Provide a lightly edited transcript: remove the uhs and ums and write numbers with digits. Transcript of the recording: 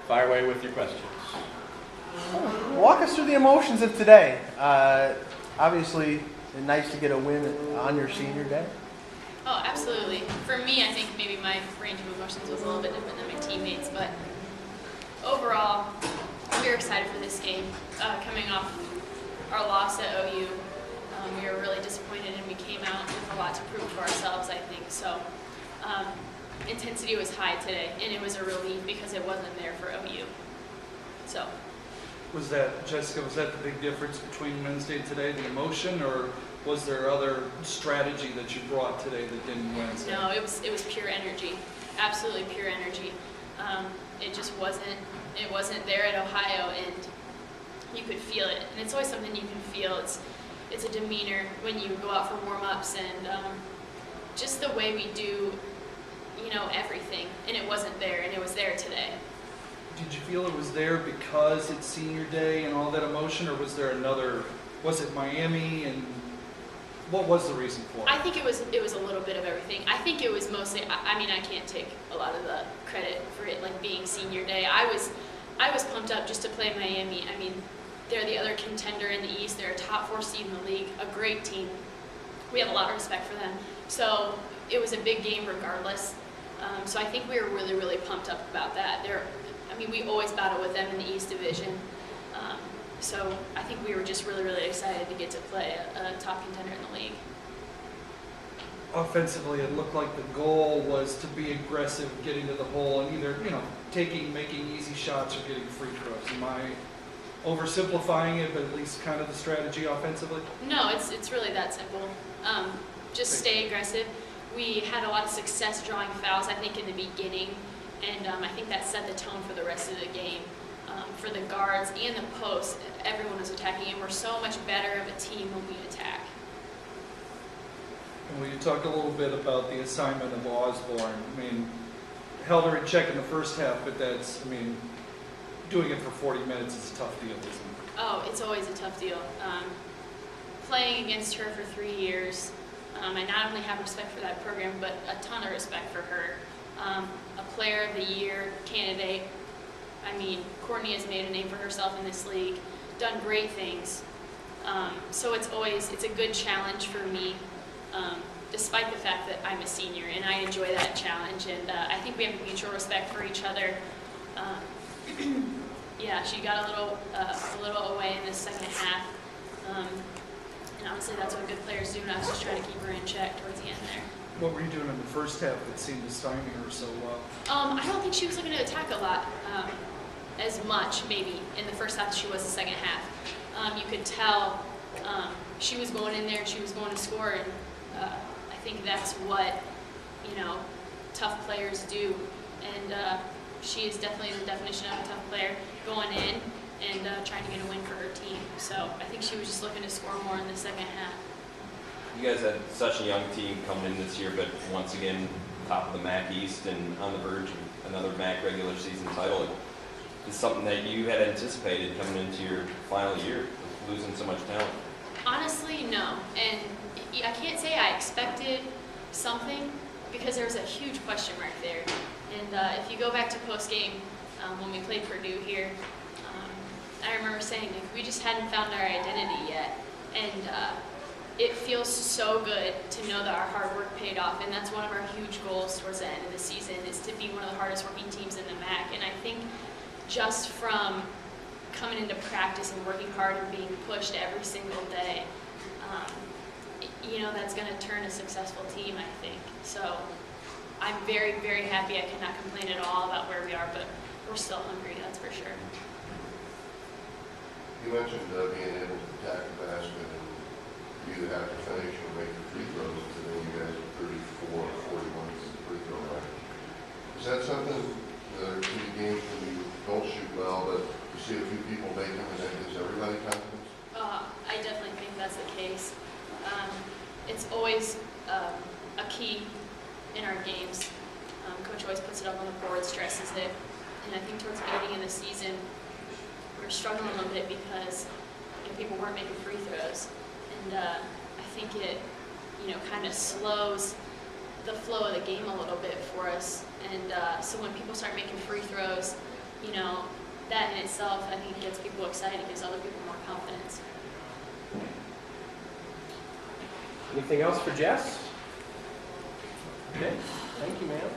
Fire away with your questions. Walk us through the emotions of today. Obviously, nice to get a win on your senior day. Oh, absolutely. For me, I think maybe my range of emotions was a little bit different than my teammates, but overall, we were excited for this game. Coming off our loss at OU, we were really disappointed, and we came out with a lot to prove to ourselves, I think. So intensity was high today, and it was a relief because it wasn't there for OU. So. Was that, Jessica, was that the big difference between Wednesday and today, the emotion, or was there other strategy that you brought today that didn't Wednesday? No, it was pure energy, absolutely pure energy. It just wasn't there at Ohio, and you could feel it. And it's always something you can feel. It's a demeanor when you go out for warm-ups, and just the way we do, everything. And it wasn't there, and it was there today. Did you feel it was there because it's senior day and all that emotion, or was there another, was it Miami, and what was the reason for it? I think it was a little bit of everything. I think it was mostly, I can't take a lot of the credit for it like being senior day. I was pumped up just to play Miami. I mean, they're the other contender in the East. They're a top 4 seed in the league, a great team. We have a lot of respect for them. So it was a big game regardless. So I think we were really, really pumped up about that. We always battle with them in the East Division. So I think we were just really, really excited to get to play a top contender in the league. Offensively, it looked like the goal was to be aggressive, getting to the hole, and either, making easy shots or getting free throws. Am I oversimplifying it, but at least kind of the strategy offensively? No, it's really that simple. Just stay aggressive. We had a lot of success drawing fouls, I think, in the beginning. And I think that set the tone for the rest of the game. For the guards and the posts, everyone was attacking, and we're so much better of a team when we attack. And will you talk a little bit about the assignment of Osborne? Held her in check in the first half, but that's, doing it for 40 minutes is a tough deal, isn't it? Oh, it's always a tough deal. Playing against her for 3 years, I not only have respect for that program, but a ton of respect for her. A Player of the Year candidate. Courtney has made a name for herself in this league, done great things. So it's a good challenge for me, despite the fact that I'm a senior, and I enjoy that challenge. And I think we have a mutual respect for each other. Yeah, she got a little away in the second half. And honestly, that's what good players do, and I was just trying to keep her in check towards the end there. What were you doing in the first half that seemed to stymie her so well? I don't think she was looking to attack a lot, as much maybe in the first half as she was the second half. You could tell she was going in there and she was going to score, and I think that's what tough players do. And she is definitely the definition of a tough player, going in and trying to get a win for her team. So I think she was just looking to score more in the second half. You guys had such a young team coming in this year, but once again, top of the MAC East and on the verge of another MAC regular season title. Is something that you had anticipated coming into your final year, losing so much talent? Honestly, no. And I can't say I expected something, because there was a huge question mark there. And if you go back to Postgame, when we played Purdue here, I remember saying, we just hadn't found our identity yet. And it feels so good to know that our hard work paid off, and that's one of our huge goals towards the end of the season, is to be one of the hardest working teams in the MAC. And I think just from coming into practice and working hard and being pushed every single day, that's going to turn a successful team, I think. So I'm very, very happy. I cannot complain at all about where we are, but we're still hungry, that's for sure. You mentioned being able to attack the basket, and you have to finish or make the free throws. Today you guys are 34 or 41 is the free throw line. Is that something in the games when you don't shoot well, but you see a few people making them, and that gives everybody confidence? I definitely think that's the case. It's always a key in our games. Coach always puts it up on the board, stresses it. And I think towards the beginning of the season, we were struggling a little bit because people weren't making free throws. And I think it, kind of slows the flow of the game a little bit for us. And so when people start making free throws, you know, that in itself, I think gets people excited, gives other people more confidence. Anything else for Jess? Okay, thank you, ma'am.